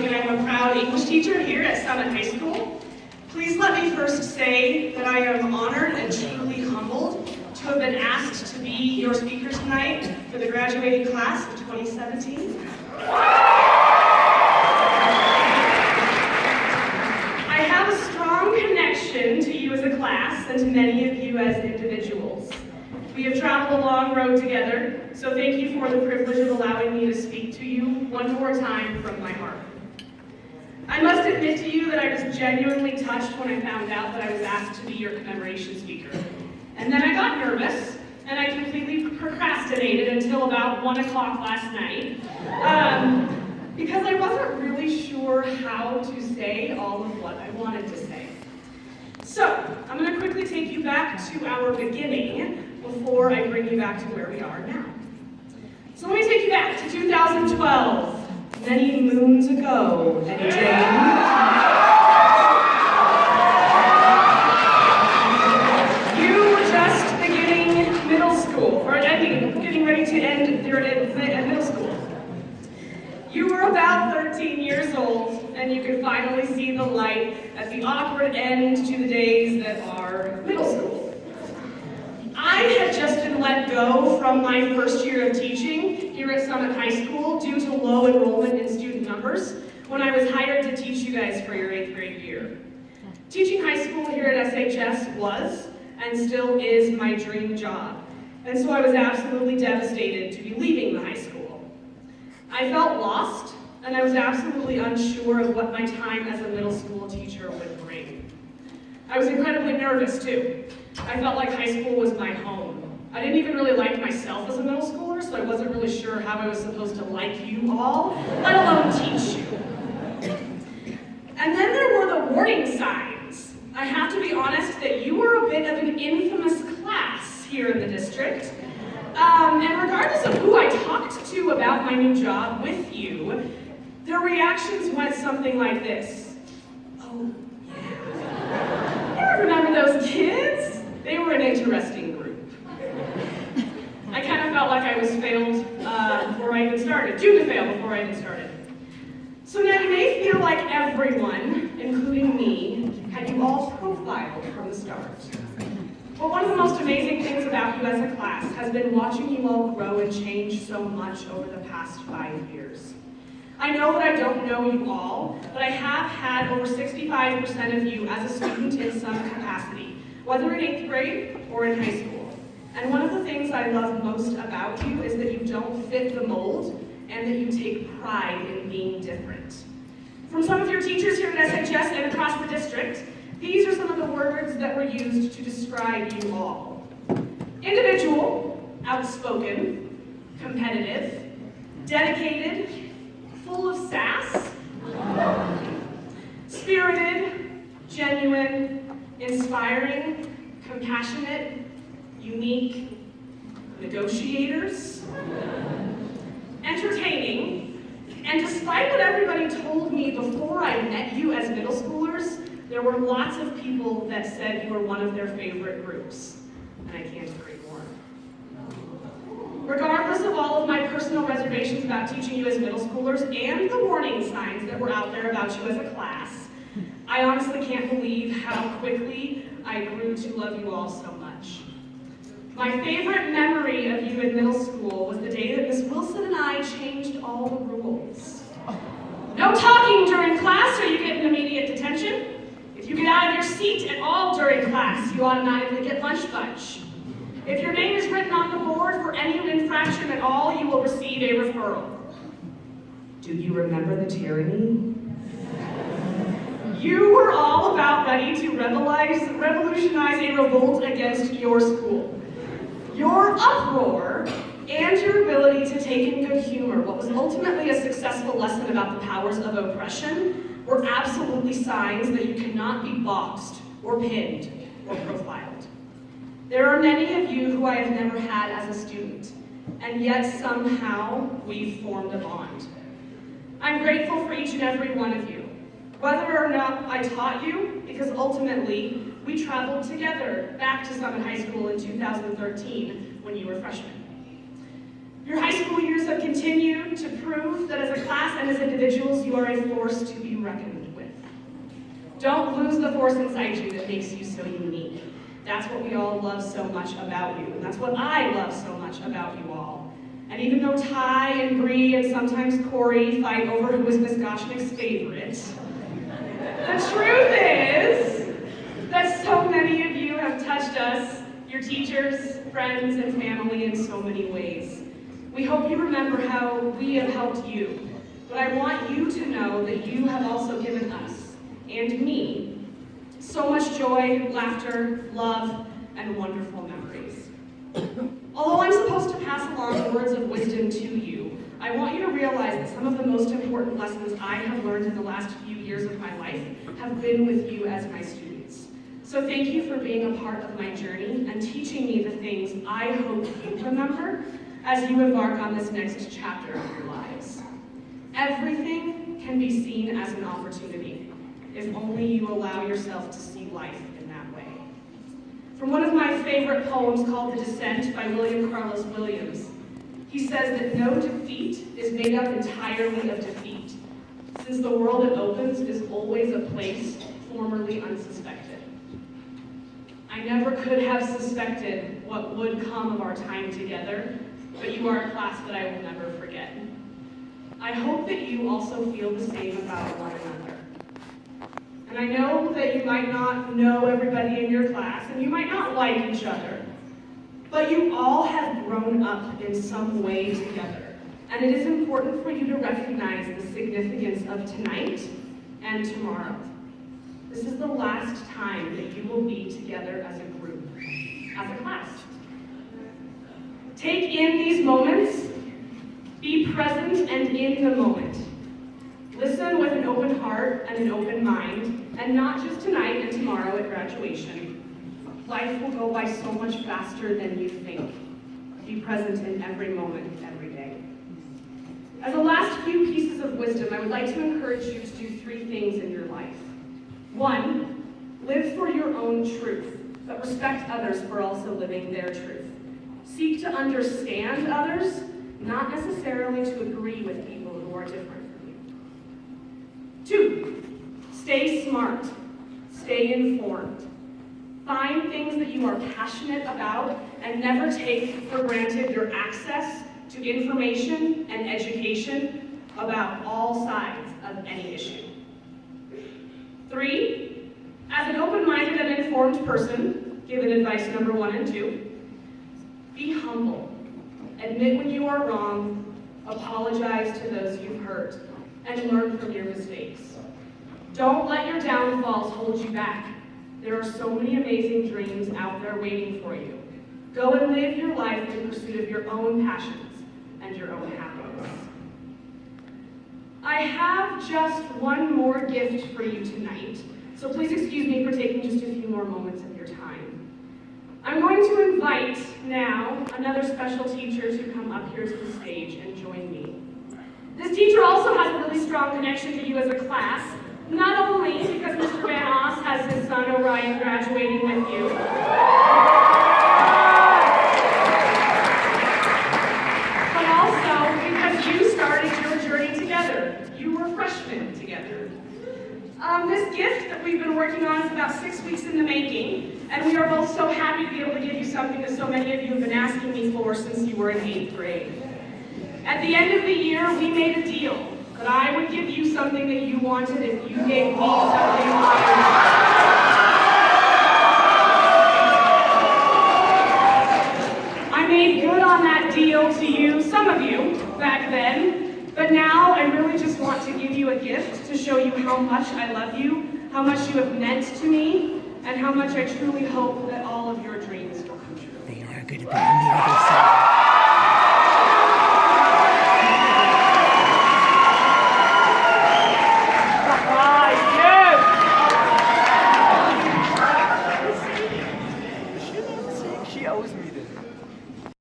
and I'm a proud English teacher here at Summit High School. Please let me first say that I am honored and truly humbled to have been asked to be your speaker tonight for the graduating class of 2017. I have a strong connection to you as a class and to many of you as individuals. We have traveled a long road together, so thank you for the privilege of allowing me to speak to you one more time from my heart. I must admit to you that I was genuinely touched when I found out that I was asked to be your commemoration speaker. And then I got nervous, and I completely procrastinated until about 1 o'clock last night, because I wasn't really sure how to say all of what I wanted to say. So, I'm going to quickly take you back to our beginning before I bring you back to where we are now. So let me take you back to 2012, many moons ago, Eddie Jane. You were just beginning middle school, or getting ready to end your middle school. You were about 13 years old, and you could finally see the light at the awkward end to the days that are middle school. I had just been let go from my first year of teaching here at Summit High School due to low enrollment in student numbers when I was hired to teach you guys for your 8th grade year. Teaching high school here at SHS was, and still is, my dream job, and so I was absolutely devastated to be leaving the high school. I felt lost, and I was absolutely unsure of what my time as a middle school teacher would bring. I was incredibly nervous too. I felt like high school was my home. I didn't even really like myself as a middle schooler, so I wasn't really sure how I was supposed to like you all, let alone teach you. And then there were the warning signs. I have to be honest that you were a bit of an infamous class here in the district. And regardless of who I talked to about my new job with you, their reactions went something like this. Oh, yeah. You remember those kids? They were an interesting group. I kind of felt like I was failed before I even started, due to fail before I even started. So now you may feel like everyone, including me, had you all profiled from the start. But one of the most amazing things about you as a class has been watching you all grow and change so much over the past 5 years. I know that I don't know you all, but I have had over 65% of you as a student in some capacity, whether in 8th grade or in high school. And one of the things I love most about you is that you don't fit the mold and that you take pride in being different. From some of your teachers here at SHS and across the district, these are some of the words that were used to describe you all. Individual, outspoken, competitive, dedicated, full of sass, spirited, genuine, inspiring, compassionate, unique, negotiators, entertaining, and despite what everybody told me before I met you as middle schoolers, there were lots of people that said you were one of their favorite groups, and I can't agree more. Regardless of all of my personal reservations about teaching you as middle schoolers and the warning signs that were out there about you as a class, I honestly can't believe how quickly I grew to love you all so much. My favorite memory of you in middle school was the day that Miss Wilson and I changed all the rules. No talking during class or you get an immediate detention. If you get out of your seat at all during class, you automatically get lunch bunch. If your name is written on the board for any infraction at all, you will receive a referral. Do you remember the tyranny? You were all about ready to revolutionize a revolt against your school. Your uproar and your ability to take in good humor what was ultimately a successful lesson about the powers of oppression were absolutely signs that you cannot be boxed or pinned or profiled. There are many of you who I have never had as a student, and yet somehow we've formed a bond. I'm grateful for each and every one of you, whether or not I taught you, because ultimately we traveled together back to Summit High School in 2013 when you were freshmen. Your high school years have continue to prove that as a class and as individuals, you are a force to be reckoned with. Don't lose the force inside you that makes you so unique. That's what we all love so much about you, and that's what I love so much about you all. And even though Ty and Bree and sometimes Corey fight over who is Miss Goshnick's favorite, the truth is that so many of you have touched us, your teachers, friends, and family in so many ways. We hope you remember how we have helped you, but I want you to know that you have also given us, and me, so much joy, laughter, love, and wonderful memories. Although I'm supposed to pass along words of wisdom to you, I want you to realize that some of the most important lessons I have learned in the last few years of my life have been with you as my students. So thank you for being a part of my journey and teaching me the things I hope you remember as you embark on this next chapter of your lives. Everything can be seen as an opportunity, if only you allow yourself to see life in that way. From one of my favorite poems called The Descent by William Carlos Williams, he says that no defeat is made up entirely of defeat, since the world it opens is always a place formerly unsuspected. I never could have suspected what would come of our time together, but you are a class that I will never forget. I hope that you also feel the same about one another. And I know that you might not know everybody in your class, and you might not like each other, but you all have grown up in some way together. And it is important for you to recognize the significance of tonight and tomorrow. This is the last time that you will be together as a group, as a class. Take in these moments, be present and in the moment. Listen with an open heart and an open mind, and not just tonight and tomorrow at graduation. Life will go by so much faster than you think. Be present in every moment, every day. As a last few pieces of wisdom, I would like to encourage you to do 3 things in your life. 1, live for your own truth, but respect others for also living their truth. Seek to understand others, not necessarily to agree with people who are different from you. 2, stay smart, stay informed. Find things that you are passionate about and never take for granted your access to information and education about all sides of any issue. 3, as an open-minded and informed person, given advice number 1 and 2, be humble. Admit when you are wrong, apologize to those you've hurt, and learn from your mistakes. Don't let your downfalls hold you back. There are so many amazing dreams out there waiting for you. Go and live your life in pursuit of your own passions and your own happiness. I have just one more gift for you tonight, so please excuse me for taking just a few more moments of your time. I'm going to invite now another special teacher to come up here to the stage and join me. This teacher also has a really strong connection to you as a class, not only because Mr. Van Oss has his son Orion graduating with you, but also because you started your journey together. You were freshmen together. This gift that we've been working on is about 6 weeks in the making, and we are both so happy to be able to give you something that so many of you have been asking me for since you were in 8th grade. At the end of the year, we made a deal that I would give you something that you wanted if you gave me something I wanted. I made good on that deal to you, some of you, back then, but now I really just want to give you a gift to show you how much I love you, how much you have meant to me, and how much I truly hope that all of your dreams will come true. They are going to be on the other side.